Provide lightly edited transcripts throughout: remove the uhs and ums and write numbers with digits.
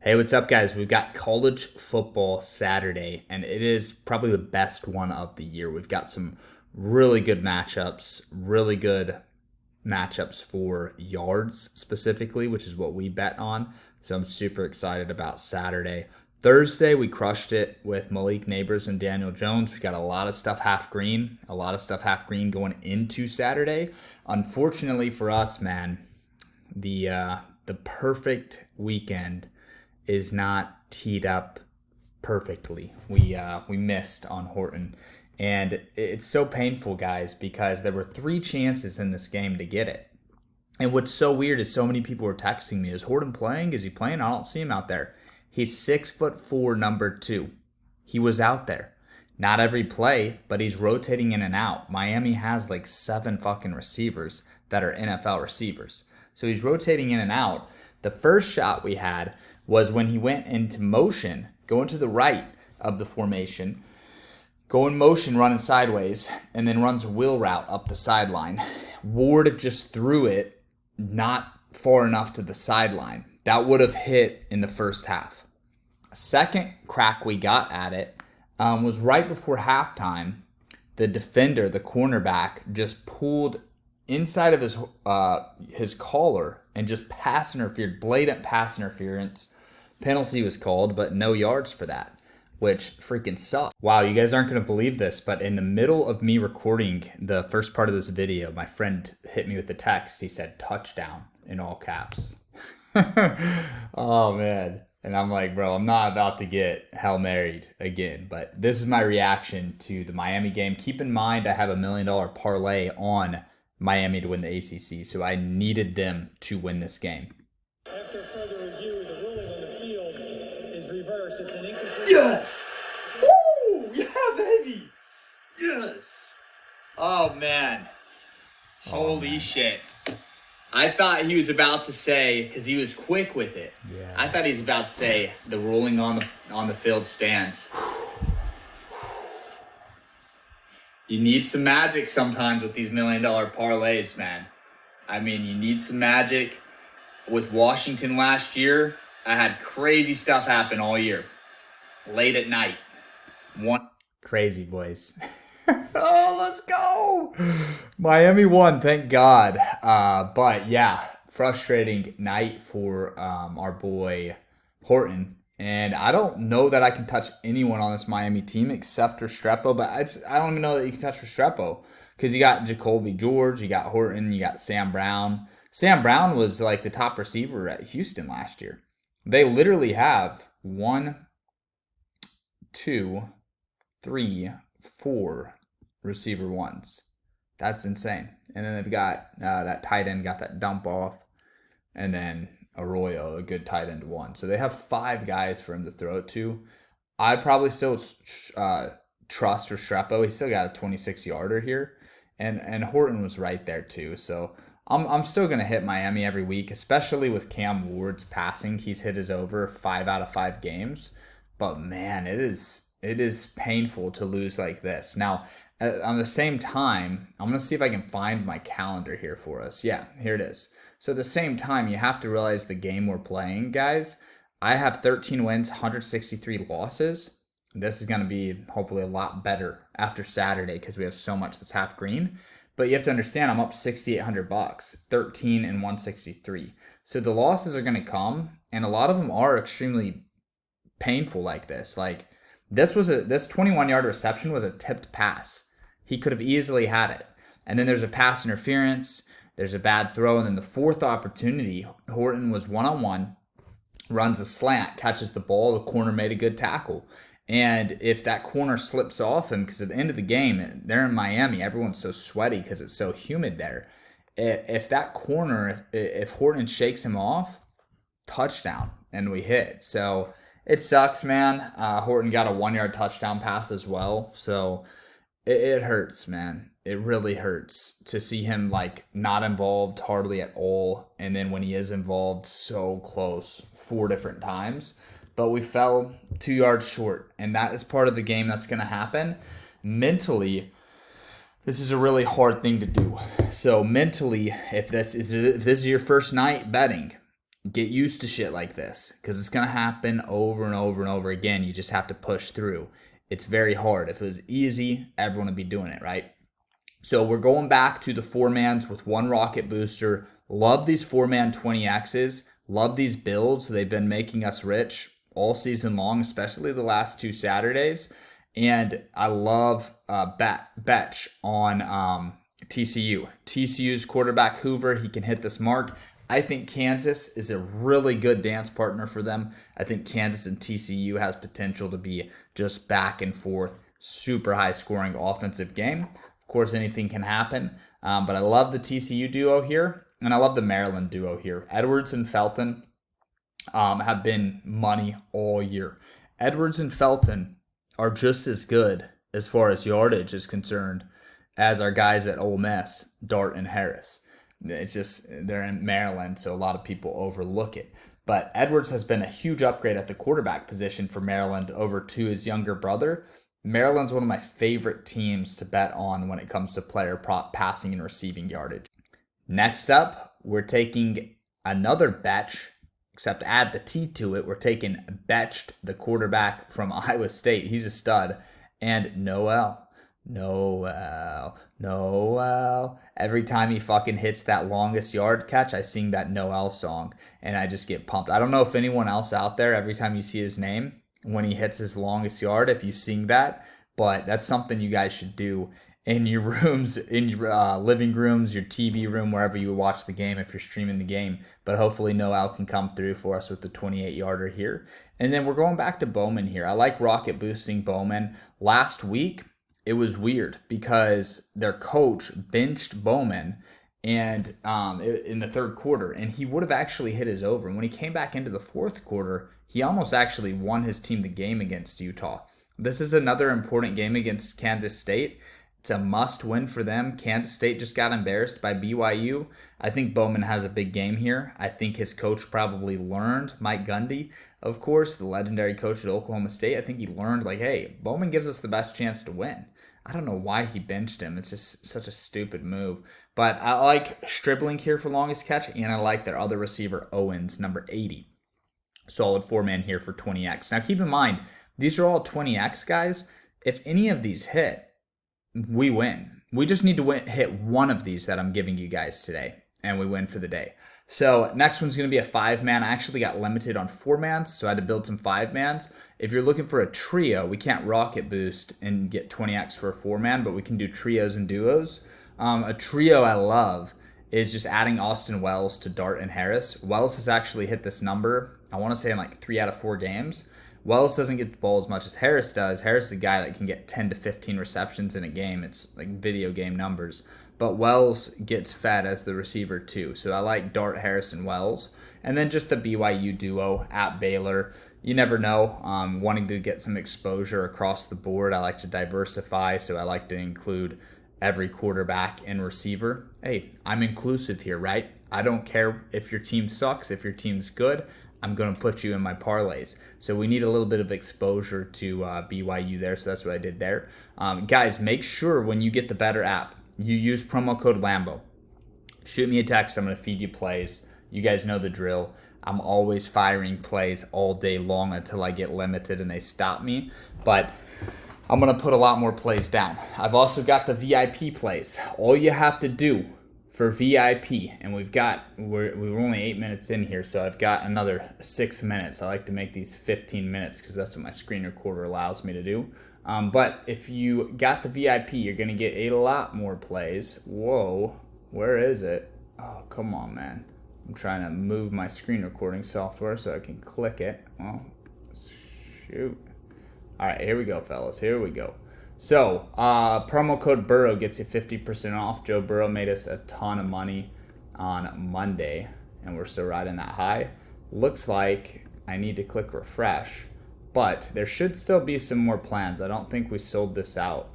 Hey, what's up, guys? We've got college football Saturday, and it is probably the best one of the year. We've got some really good matchups for yards specifically, which is what we bet on. So I'm super excited about Saturday. Thursday, we crushed it with Malik Neighbors and Daniel Jones. We've got a lot of stuff half green, going into Saturday. Unfortunately for us, man, the perfect weekend is not teed up perfectly. We missed on Horton, and it's so painful, guys, because there were three chances in this game to get it. And what's so weird is so many people were texting me, "Is Horton playing? Is he playing? I don't see him out there." He's 6'4", number 2. He was out there. Not every play, but he's rotating in and out. Miami has like 7 fucking receivers that are NFL receivers. So he's rotating in and out. The first shot we had was when he went into motion, going to the right of the formation, go in motion, running sideways, and then runs a wheel route up the sideline. Ward just threw it not far enough to the sideline. That would have hit in the first half. Second crack we got at it was right before halftime. The defender, the cornerback, just pulled inside of his collar and just pass interfered, blatant pass interference. Penalty was called, but no yards for that, which freaking sucks. Wow, you guys aren't going to believe this, but in the middle of me recording the first part of this video, my friend hit me with a text. He said touchdown in all caps. Oh, man. And I'm like, bro, I'm not about to get Hail Married again, but this is my reaction to the Miami game. Keep in mind, I have $1 million parlay on Miami to win the ACC, so I needed them to win this game. After further review, the ruling on the field is reversed. It's an incomplete. Yes! Woo! Yeah, baby! Yes! Oh, man. Holy shit. I thought he was about to say, because he was quick with it. Yeah. I thought he was about to say the ruling on the field stands. You need some magic sometimes with these $1 million parlays, man. I mean, you need some magic. With Washington last year, I had crazy stuff happen all year. Late at night. Crazy, boys. Oh, let's go. Miami won, thank God. But yeah, frustrating night for our boy Horton. And I don't know that I can touch anyone on this Miami team except Restrepo. But I don't even know that you can touch Restrepo because you got Jacoby George, you got Horton, you got Sam Brown. Sam Brown was like the top receiver at Houston last year. They literally have 1, 2, 3, 4 receiver ones. That's insane. And then they've got that tight end got that dump off, and then Arroyo, a good tight end 1. So they have 5 guys for him to throw it to. I'd probably still trust Restrepo. He still got a 26-yarder here, and Horton was right there too. So I'm still gonna hit Miami every week, especially with Cam Ward's passing. He's hit his over 5 out of 5 games. But man, it is painful to lose like this. Now, on the same time, I'm going to see if I can find my calendar here for us. Yeah, here it is. So at the same time, you have to realize the game we're playing, guys. I have 13 wins, 163 losses. This is going to be hopefully a lot better after Saturday because we have so much that's half green. But you have to understand, I'm up $6,800, 13 and 163. So the losses are going to come, and a lot of them are extremely painful like this. Like this 21-yard reception was a tipped pass. He could have easily had it. And then there's a pass interference, there's a bad throw, and then the fourth opportunity, Horton was one-on-one, runs a slant, catches the ball, the corner made a good tackle. And if that corner slips off him, because at the end of the game, they're in Miami, everyone's so sweaty because it's so humid there. If that corner, if Horton shakes him off, touchdown, and we hit. So it sucks, man. Horton got a 1-yard touchdown pass as well. So it hurts, man. It really hurts to see him like not involved hardly at all. And then when he is involved, so close 4 different times. But we fell 2 yards short. And that is part of the game that's going to happen. Mentally, this is a really hard thing to do. So mentally, if this is your first night betting, get used to shit like this because it's going to happen over and over and over again. You just have to push through. It's very hard. If it was easy, everyone would be doing it, right? So we're going back to the 4-mans with 1 rocket booster. Love these 4-man 20Xs. Love these builds. They've been making us rich all season long, especially the last 2 Saturdays. And I love Betch on TCU. TCU's quarterback Hoover, he can hit this mark. I think Kansas is a really good dance partner for them. I think Kansas and TCU has potential to be just back and forth, super high scoring offensive game. Of course, anything can happen, but I love the TCU duo here, and I love the Maryland duo here. Edwards and Felton have been money all year. Edwards and Felton are just as good as far as yardage is concerned as our guys at Ole Miss, Dart and Harris. It's just, they're in Maryland, so a lot of people overlook it. But Edwards has been a huge upgrade at the quarterback position for Maryland over to his younger brother. Maryland's one of my favorite teams to bet on when it comes to player prop passing and receiving yardage. Next up, we're taking another Betch, except add the T to it. We're taking Betched, the quarterback from Iowa State. He's a stud. And Noel. Every time he fucking hits that longest yard catch, I sing that Noel song and I just get pumped. I don't know if anyone else out there, every time you see his name, when he hits his longest yard, if you sing that, but that's something you guys should do in your rooms, in your living rooms, your TV room, wherever you watch the game, if you're streaming the game. But hopefully Noel can come through for us with the 28-yarder here. And then we're going back to Bowman here. I like rocket boosting Bowman. Last week, it was weird because their coach benched Bowman and in the third quarter, and he would have actually hit his over. And when he came back into the fourth quarter, he almost actually won his team the game against Utah. This is another important game against Kansas State. It's a must win for them. Kansas State just got embarrassed by BYU. I think Bowman has a big game here. I think his coach probably learned, Mike Gundy, of course, the legendary coach at Oklahoma State. I think he learned, like, hey, Bowman gives us the best chance to win. I don't know why he benched him. It's just such a stupid move. But I like Stribling here for longest catch, and I like their other receiver, Owens, number 80. Solid 4-man here for 20X. Now, keep in mind, these are all 20X guys. If any of these hit, we win. We just need to hit one of these that I'm giving you guys today, and we win for the day. So next one's going to be a 5-man. I actually got limited on 4-mans, so I had to build some 5-mans. If you're looking for a trio, we can't rocket boost and get 20X for a 4-man, but we can do trios and duos. A trio I love is just adding Austin Wells to Dart and Harris. Wells has actually hit this number, I want to say in like 3 out of 4 games. Wells doesn't get the ball as much as Harris does. Harris is a guy that can get 10 to 15 receptions in a game. It's like video game numbers. But Wells gets fed as the receiver too. So I like Dart, Harris, and Wells. And then just the BYU duo at Baylor. You never know. Wanting to get some exposure across the board. I like to diversify, so I like to include every quarterback and receiver. Hey, I'm inclusive here, right? I don't care if your team sucks, if your team's good. I'm going to put you in my parlays. So we need a little bit of exposure to BYU there, so that's what I did there. Guys, make sure when you get the Better app, you use promo code Lambo. Shoot me a text. I'm going to feed you plays. You guys know the drill. I'm always firing plays all day long until I get limited and they stop me. But I'm going to put a lot more plays down. I've also got the VIP plays. All you have to do for VIP, and we're only 8 minutes in here, so I've got another 6 minutes. I like to make these 15 minutes because that's what my screen recorder allows me to do. But if you got the VIP, you're going to get a lot more plays. Whoa, where is it? Oh, come on, man. I'm trying to move my screen recording software so I can click it. Oh, shoot. All right, here we go, fellas. Here we go. So, promo code Burrow gets you 50% off. Joe Burrow made us a ton of money on Monday, and we're still riding that high. Looks like I need to click refresh, but there should still be some more plans. I don't think we sold this out.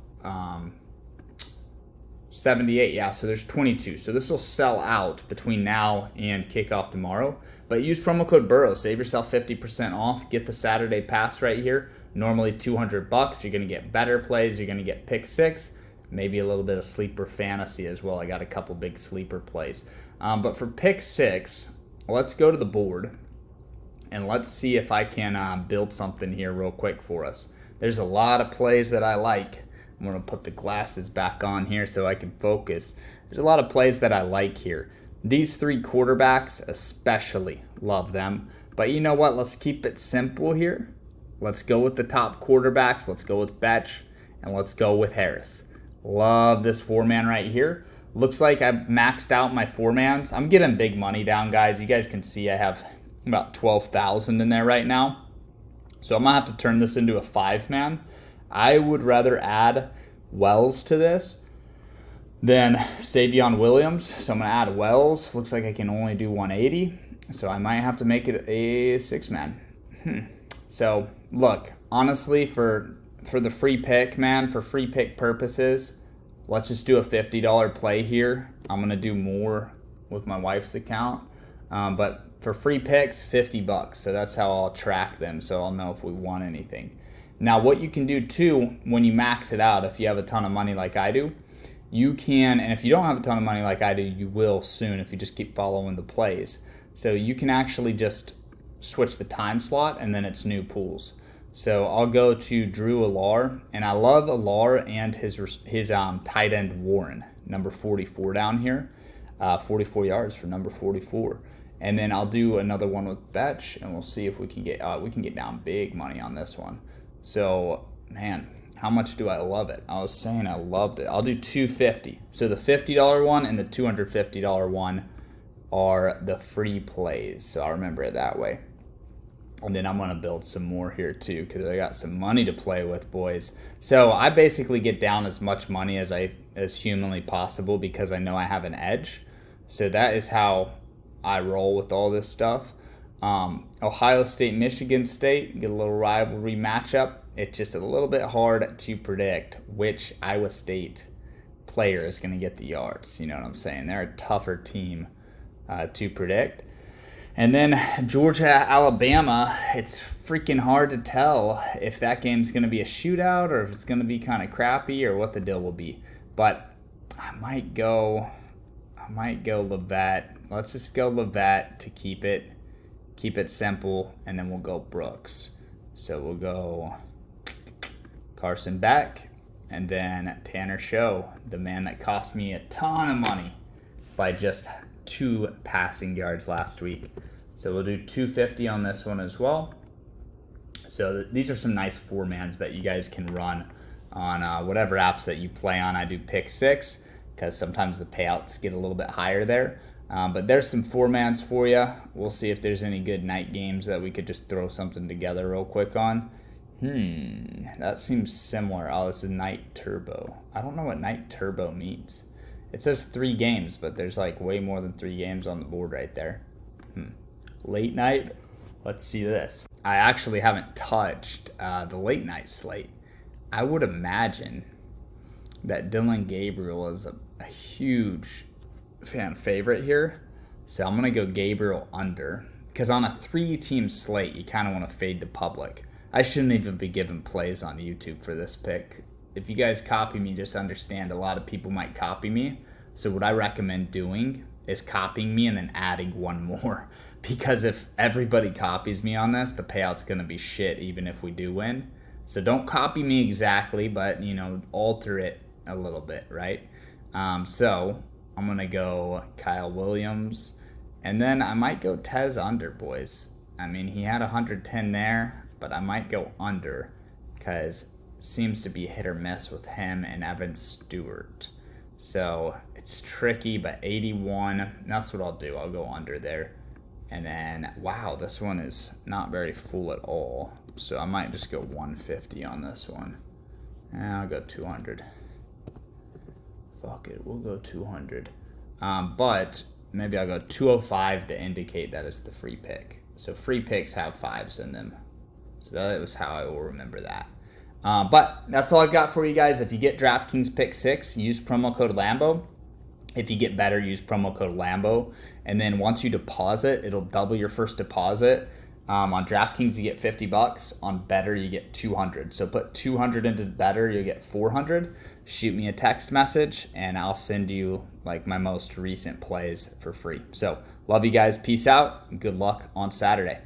78, yeah, so there's 22. So this will sell out between now and kickoff tomorrow. But use promo code Burrow. Save yourself 50% off. Get the Saturday pass right here. Normally $200. You're going to get better plays. You're going to get pick 6. Maybe a little bit of sleeper fantasy as well. I got a couple big sleeper plays. But for pick 6, let's go to the board and let's see if I can build something here real quick for us. There's a lot of plays that I like. I'm going to put the glasses back on here so I can focus. There's a lot of plays that I like here. These 3 quarterbacks especially love them. But you know what? Let's keep it simple here. Let's go with the top quarterbacks. Let's go with Betch, and let's go with Harris. Love this 4-man right here. Looks like I've maxed out my 4-mans. I'm getting big money down, guys. You guys can see I have about 12,000 in there right now. So I'm going to have to turn this into a 5-man. I would rather add Wells to this than Savion Williams. So I'm going to add Wells. Looks like I can only do 180. So I might have to make it a 6-man. So look, honestly, for the free pick, man, for free pick purposes, let's just do a $50 play here. I'm going to do more with my wife's account. But for free picks, $50. So that's how I'll track them. So I'll know if we won anything. Now, what you can do too, when you max it out, if you have a ton of money like I do, you can, and if you don't have a ton of money like I do, you will soon if you just keep following the plays. So you can actually just switch the time slot and then it's new pools. So I'll go to Drew Alar, and I love Alar and his tight end Warren, number 44 down here, 44 yards for number 44. And then I'll do another one with Betch, and we'll see if we can get down big money on this one. So, man, how much do I love it? I was saying I loved it. I'll do $250. So the $50 one and the $250 one are the free plays. So I'll remember it that way. And then I'm going to build some more here too because I got some money to play with, boys. So I basically get down as much money as humanly possible because I know I have an edge. So that is how I roll with all this stuff. Ohio State, Michigan State, get a little rivalry matchup. It's just a little bit hard to predict which Iowa State player is going to get the yards. You know what I'm saying? They're a tougher team to predict. And then Georgia, Alabama, it's freaking hard to tell if that game's going to be a shootout or if it's going to be kind of crappy or what the deal will be. But I might go Levet. Let's just go Levet to keep it simple, and then we'll go Brooks. So we'll go Carson Beck, and then Tanner Show, the man that cost me a ton of money by just 2 passing yards last week. So we'll do $250 on this one as well. So these are some nice 4-mans that you guys can run on whatever apps that you play on. I do Pick 6 because sometimes the payouts get a little bit higher there. But there's some 4-mans for you. We'll see if there's any good night games that we could just throw something together real quick on. That seems similar. Oh, this is Night Turbo. I don't know what Night Turbo means. It says 3 games, but there's like way more than 3 games on the board right there. Late night. Let's see this. I actually haven't touched the late night slate. I would imagine that Dylan Gabriel is a huge fan favorite here. So I'm going to go Gabriel under. Because on a 3-team slate, you kind of want to fade the public. I shouldn't even be giving plays on YouTube for this pick. If you guys copy me, just understand a lot of people might copy me. So what I recommend doing is copying me and then adding one more. Because if everybody copies me on this, the payout's going to be shit even if we do win. So don't copy me exactly, but, alter it a little bit, right? So I'm going to go Kyle Williams. And then I might go Tez under, boys. I mean, he had 110 there, but I might go under because it seems to be hit or miss with him and Evan Stewart. So it's tricky, but 81, that's what I'll do. I'll go under there. And then, wow, this one is not very full at all. So I might just go 150 on this one. And I'll go 200. Fuck it, we'll go 200. But maybe I'll go 205 to indicate that it's the free pick. So free picks have 5s in them. So that was how I will remember that. But that's all I've got for you guys. If you get Drafkings Pick 6, use promo code Lambo. If you get better, use promo code Lambo. And then once you deposit, it'll double your first deposit. On DraftKings, you get $50. On Better, you get 200. So put 200 into Better, you'll get 400. Shoot me a text message, and I'll send you like my most recent plays for free. So Love you guys. Peace out. Good luck on Saturday.